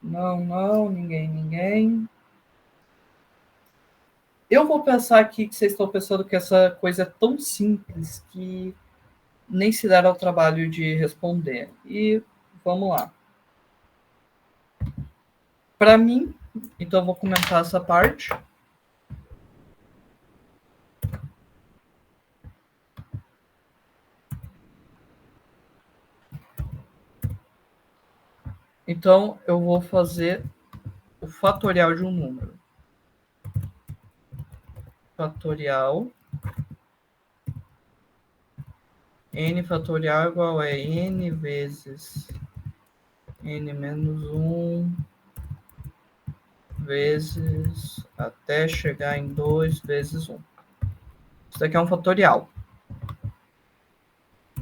Não, ninguém. Eu vou pensar aqui que vocês estão pensando que essa coisa é tão simples que nem se deram ao trabalho de responder. E vamos lá. Para mim, então eu vou comentar essa parte. Então, eu vou fazer o fatorial de um número. Fatorial. N fatorial igual a n vezes n menos 1 vezes até chegar em 2 vezes 1. Isso daqui é um fatorial.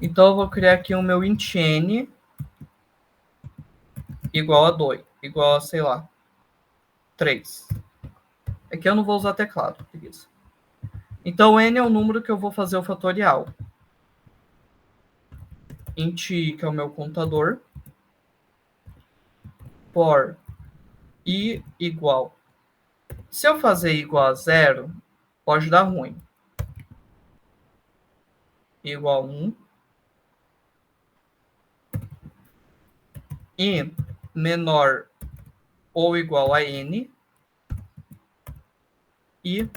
Então, eu vou criar aqui o meu int n igual a 2, igual a, sei lá, 3. Aqui eu não vou usar teclado, preguiça. Então, n é o número que eu vou fazer o fatorial. Int i, que é o meu contador, for i igual. Se eu fazer igual a 0, pode dar ruim. Igual a 1. I menor ou igual a n. E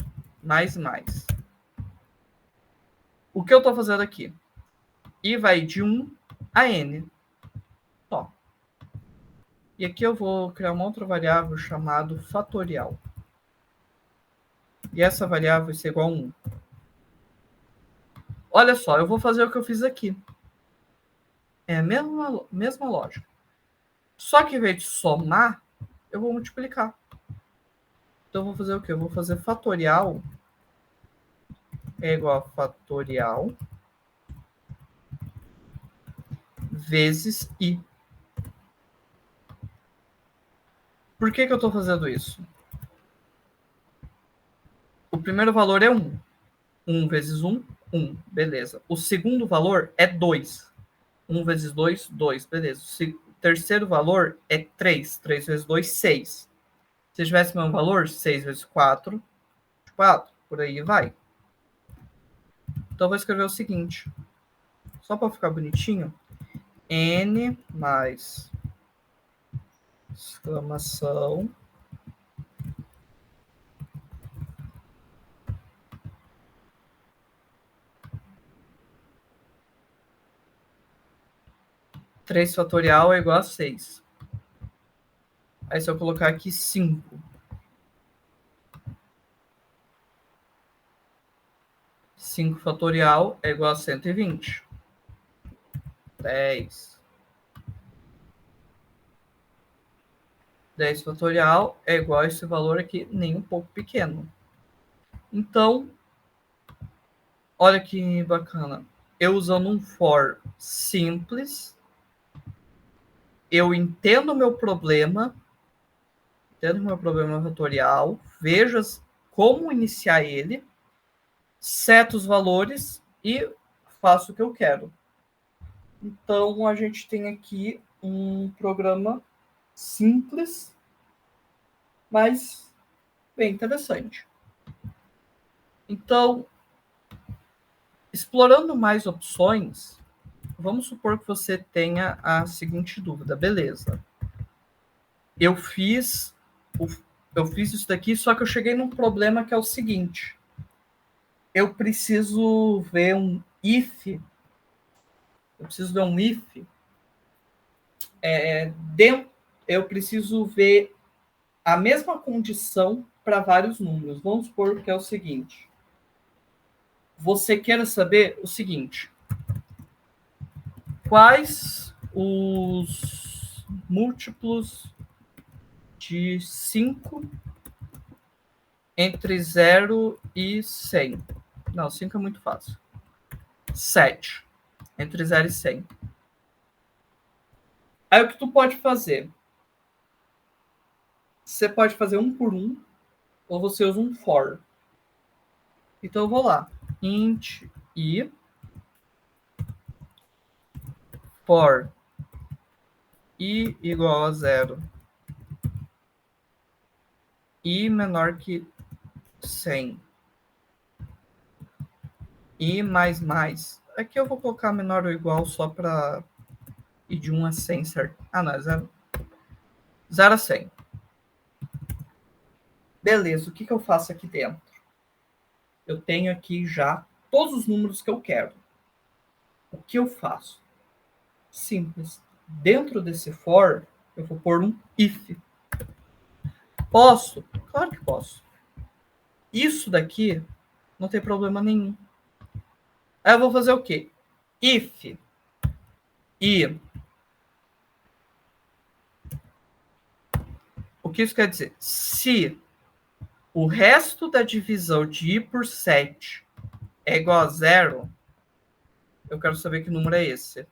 mais. O que eu estou fazendo aqui? I vai de 1 a n. Ó. E aqui eu vou criar uma outra variável chamada fatorial. E essa variável vai ser igual a 1. Olha só, eu vou fazer o que eu fiz aqui. É a mesma lógica. Só que, em vez de somar, eu vou multiplicar. Então, eu vou fazer o quê? Eu vou fazer fatorial é igual a fatorial vezes i. Por que eu estou fazendo isso? O primeiro valor é 1. 1 vezes 1, 1, beleza. O segundo valor é 2. 1 vezes 2, 2, beleza. O terceiro valor é 3. 3 vezes 2, 6. Se tivesse o mesmo valor, 6 vezes 4, 4. Por aí vai. Então, eu vou escrever o seguinte. Só para ficar bonitinho. N mais exclamação. Três fatorial é igual a 6. Aí, se eu colocar aqui 5. 5 fatorial é igual a 120. 10. 10 fatorial é igual a esse valor aqui, nem um pouco pequeno. Então, olha que bacana. Eu usando um for simples, eu entendo o meu problema fatorial, vejo como iniciar ele, seto os valores e faço o que eu quero. Então, a gente tem aqui um programa simples, mas bem interessante. Então, explorando mais opções, vamos supor que você tenha a seguinte dúvida. Beleza, eu fiz isso daqui, só que eu cheguei num problema que é o seguinte. Eu preciso ver um if. Eu preciso ver a mesma condição para vários números. Vamos supor que é o seguinte. Você quer saber o seguinte. Quais os múltiplos de 5 entre 0 e 100? Não, 5 é muito fácil. 7. Entre 0 e 100. Aí o que tu pode fazer? Você pode fazer um por um, ou você usa um for. Então eu vou lá. Int i for i igual a 0. I menor que 100. I mais. Aqui eu vou colocar menor ou igual só para ir de 1 a 100, certo? Ah, não, é 0. 0 a 100. Beleza, o que eu faço aqui dentro? Eu tenho aqui já todos os números que eu quero. O que eu faço? Simples. Dentro desse for, eu vou pôr um if. Posso? Claro que posso. Isso daqui não tem problema nenhum. Aí eu vou fazer o quê? If i. O que isso quer dizer? Se o resto da divisão de i por 7 é igual a 0, eu quero saber que número é esse.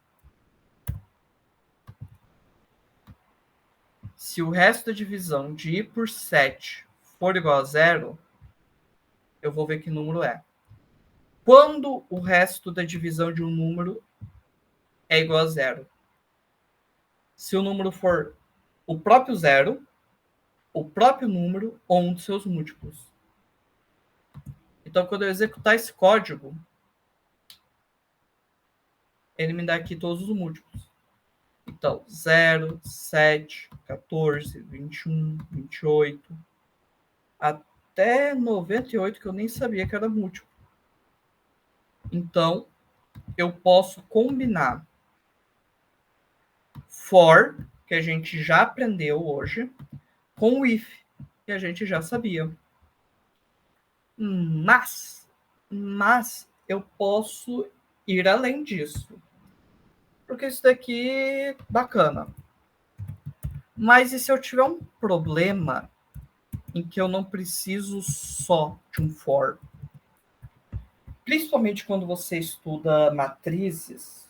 Se o resto da divisão de i por 7 for igual a 0, eu vou ver que número é. Quando o resto da divisão de um número é igual a 0? Se o número for o próprio 0, o próprio número ou um dos seus múltiplos. Então, quando eu executar esse código, ele me dá aqui todos os múltiplos. Então, 0, 7, 14, 21, 28, até 98, que eu nem sabia que era múltiplo. Então, eu posso combinar for, que a gente já aprendeu hoje, com o if, que a gente já sabia. Mas eu posso ir além disso. Porque isso daqui é bacana. Mas e se eu tiver um problema em que eu não preciso só de um for? Principalmente quando você estuda matrizes,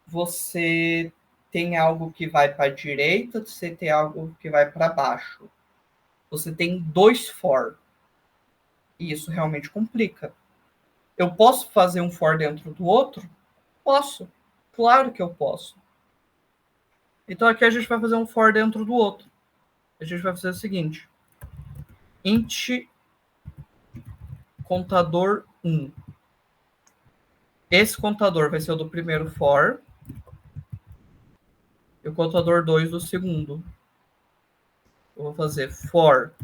você tem algo que vai para a direita, você tem algo que vai para baixo. Você tem 2 for. E isso realmente complica. Eu posso fazer um for dentro do outro? Posso. Claro que eu posso. Então aqui a gente vai fazer um for dentro do outro. A gente vai fazer o seguinte. Int contador 1. Esse contador vai ser o do primeiro for. E o contador 2 do segundo. Eu vou fazer for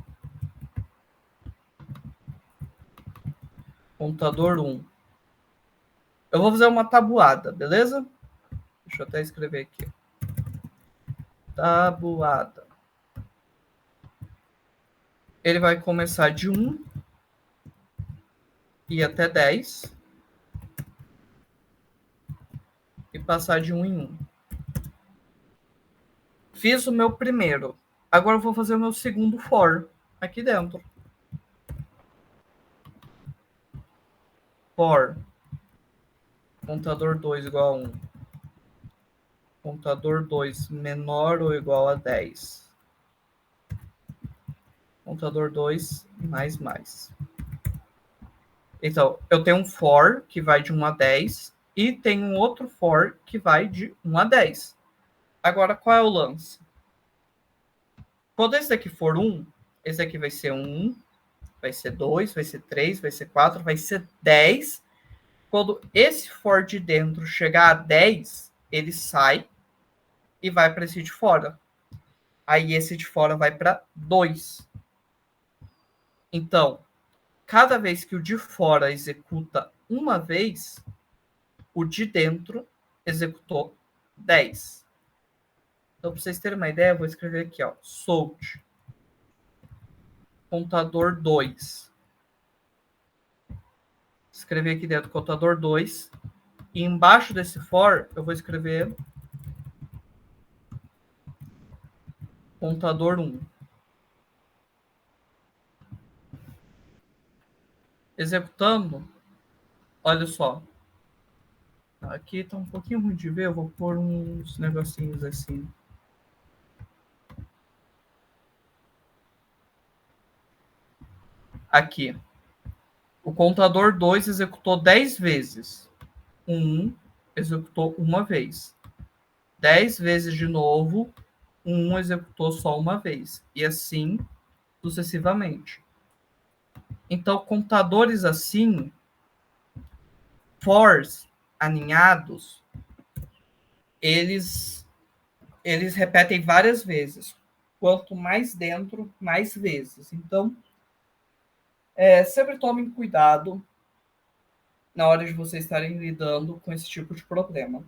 contador 1. Eu vou fazer uma tabuada, beleza? Deixa eu até escrever aqui. Tabuada. Ele vai começar de 1 e até 10. E passar de 1 em 1. Fiz o meu primeiro. Agora eu vou fazer o meu segundo for aqui dentro. For contador 2 igual a 1. Contador 2 menor ou igual a 10. Contador 2 mais. Então, eu tenho um for que vai de 1 a 10 e tem um outro for que vai de 1 a 10. Agora, qual é o lance? Quando esse daqui for 1, esse aqui vai ser 1, vai ser 2, vai ser 3, vai ser 4, vai ser 10. Quando esse for de dentro chegar a 10, ele sai e vai para esse de fora. Aí esse de fora vai para 2. Então, cada vez que o de fora executa uma vez, o de dentro executou 10. Então, para vocês terem uma ideia, eu vou escrever aqui, ó, sold contador 2. Escrever aqui dentro contador 2. E embaixo desse for, eu vou escrever contador 1. Executando, olha só. Aqui tá um pouquinho ruim de ver, eu vou pôr uns negocinhos assim. Aqui. O contador 2 executou 10 vezes. 1 executou uma vez. 10 vezes de novo, 1 executou só uma vez. E assim sucessivamente. Então, contadores assim, fors aninhados, eles repetem várias vezes. Quanto mais dentro, mais vezes. Então, sempre tomem cuidado na hora de vocês estarem lidando com esse tipo de problema.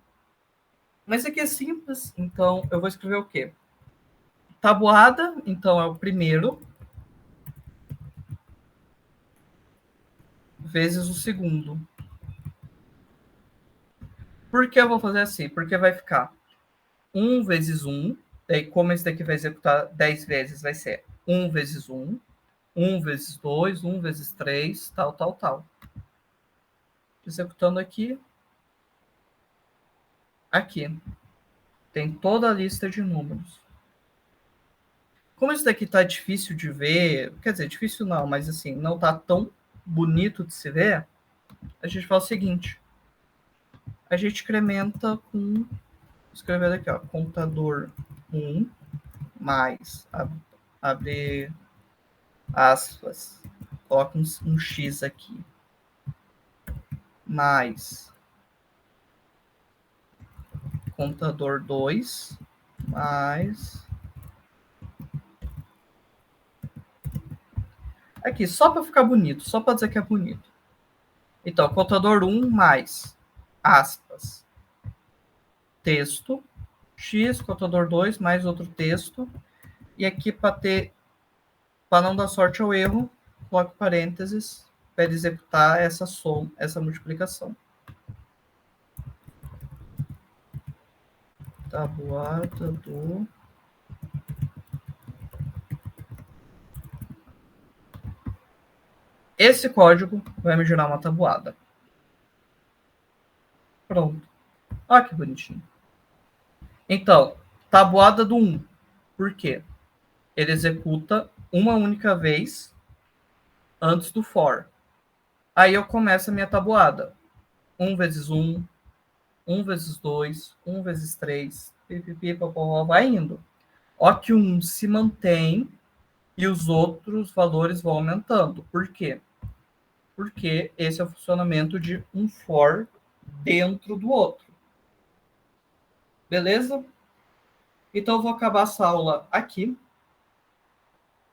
Mas aqui é simples, então eu vou escrever o quê? Tabuada, então é o primeiro, vezes o segundo. Por que eu vou fazer assim? Porque vai ficar 1 vezes 1, daí como esse daqui vai executar 10 vezes, vai ser 1 vezes 1, 1 vezes 2, 1 vezes 3, tal. Executando aqui. Aqui. Tem toda a lista de números. Como isso daqui tá difícil de ver, quer dizer, difícil não, mas assim, não tá tão bonito de se ver, a gente faz o seguinte. A gente incrementa com, escrever aqui, ó, contador 1 mais, abre aspas, coloca um X aqui, mais contador 2 mais aqui, só para ficar bonito, só para dizer que é bonito. Então, contador 1 mais aspas, texto, X, contador 2 mais outro texto, e aqui para não dar sorte ao erro, coloque parênteses para executar essa soma, essa multiplicação. Tabuada do esse código vai me gerar uma tabuada. Pronto. Olha que bonitinho. Então, tabuada do 1. Por quê? Ele executa uma única vez antes do for. Aí eu começo a minha tabuada. 1 vezes 1, 1 vezes 2, 1 vezes 3, pipipi, popopó, vai indo. Ó que um se mantém e os outros valores vão aumentando. Por quê? Porque esse é o funcionamento de um for dentro do outro. Beleza? Então eu vou acabar essa aula aqui.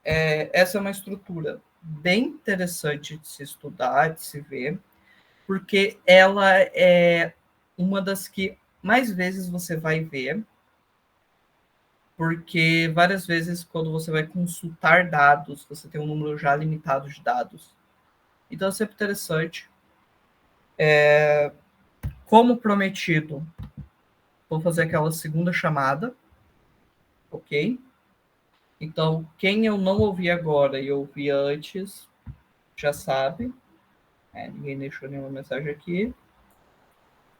Essa é uma estrutura bem interessante de se estudar, de se ver, porque ela é uma das que mais vezes você vai ver, porque várias vezes quando você vai consultar dados, você tem um número já limitado de dados. Então é sempre interessante. Como prometido, vou fazer aquela segunda chamada, ok? Então, quem eu não ouvi agora e ouvi antes, já sabe. Ninguém deixou nenhuma mensagem aqui.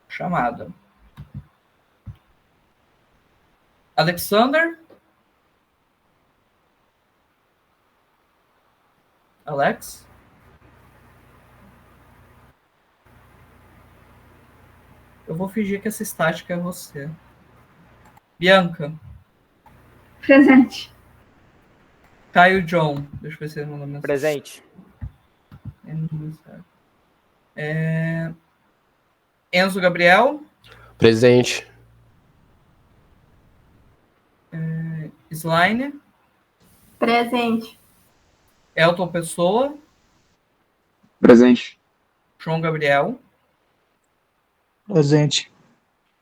Chamada. Alexander? Alex? Eu vou fingir que essa estática é você. Bianca? Presente. Caio John. Deixa eu ver se ele mandou mensagem. Presente. Enzo Gabriel? Presente. Slaine? Presente. Elton Pessoa? Presente. João Gabriel? Presente.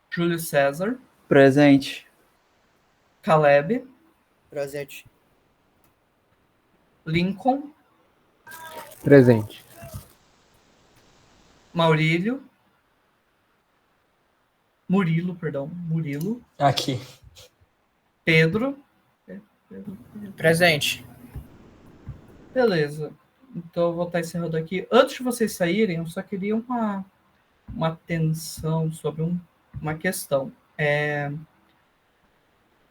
Júlio César? Presente. Caleb? Presente. Lincoln? Presente. Murilo, perdão. Murilo. Aqui. Pedro. Presente. Beleza. Então eu vou estar encerrando aqui. Antes de vocês saírem, eu só queria uma atenção sobre uma questão.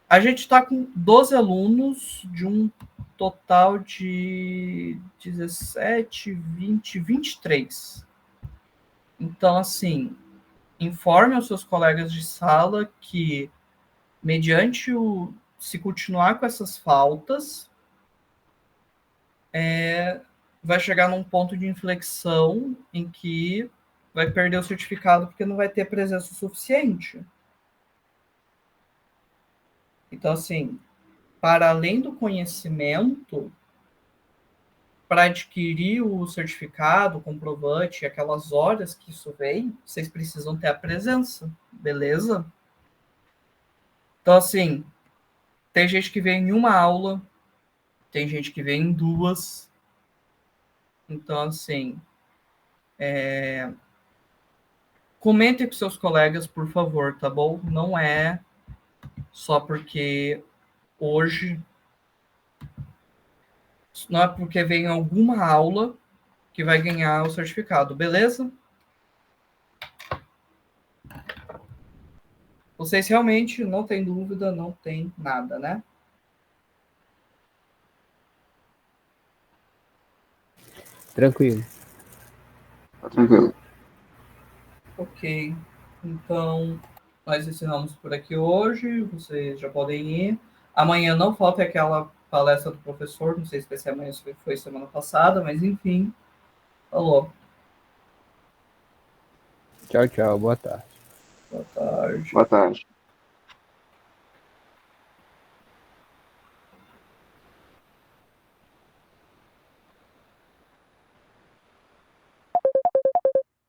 A gente está com 12 alunos de um total de 17, 20, 23. Então, assim, informe aos seus colegas de sala que, mediante se continuar com essas faltas, vai chegar num ponto de inflexão em que vai perder o certificado porque não vai ter presença suficiente. Então, assim, para além do conhecimento, para adquirir o certificado, o comprovante, aquelas horas que isso vem, vocês precisam ter a presença, beleza? Então, assim, tem gente que vem em uma aula, tem gente que vem em duas. Então, assim, comentem com seus colegas, por favor, tá bom? Não é só porque hoje, não é porque vem alguma aula que vai ganhar o certificado, beleza? Vocês realmente não têm dúvida, não tem nada, né? Tranquilo. Tá tranquilo. Ok. Então, nós encerramos por aqui hoje. Vocês já podem ir. Amanhã não falta aquela palestra do professor. Não sei se vai ser amanhã, se foi semana passada, mas enfim. Falou. Tchau, tchau. Boa tarde. Boa tarde. Boa tarde.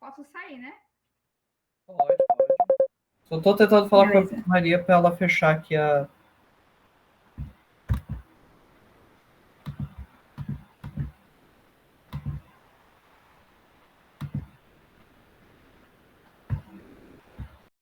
Posso sair, né? Pode. Só tô tentando falar Beleza. com a Maria para ela fechar aqui a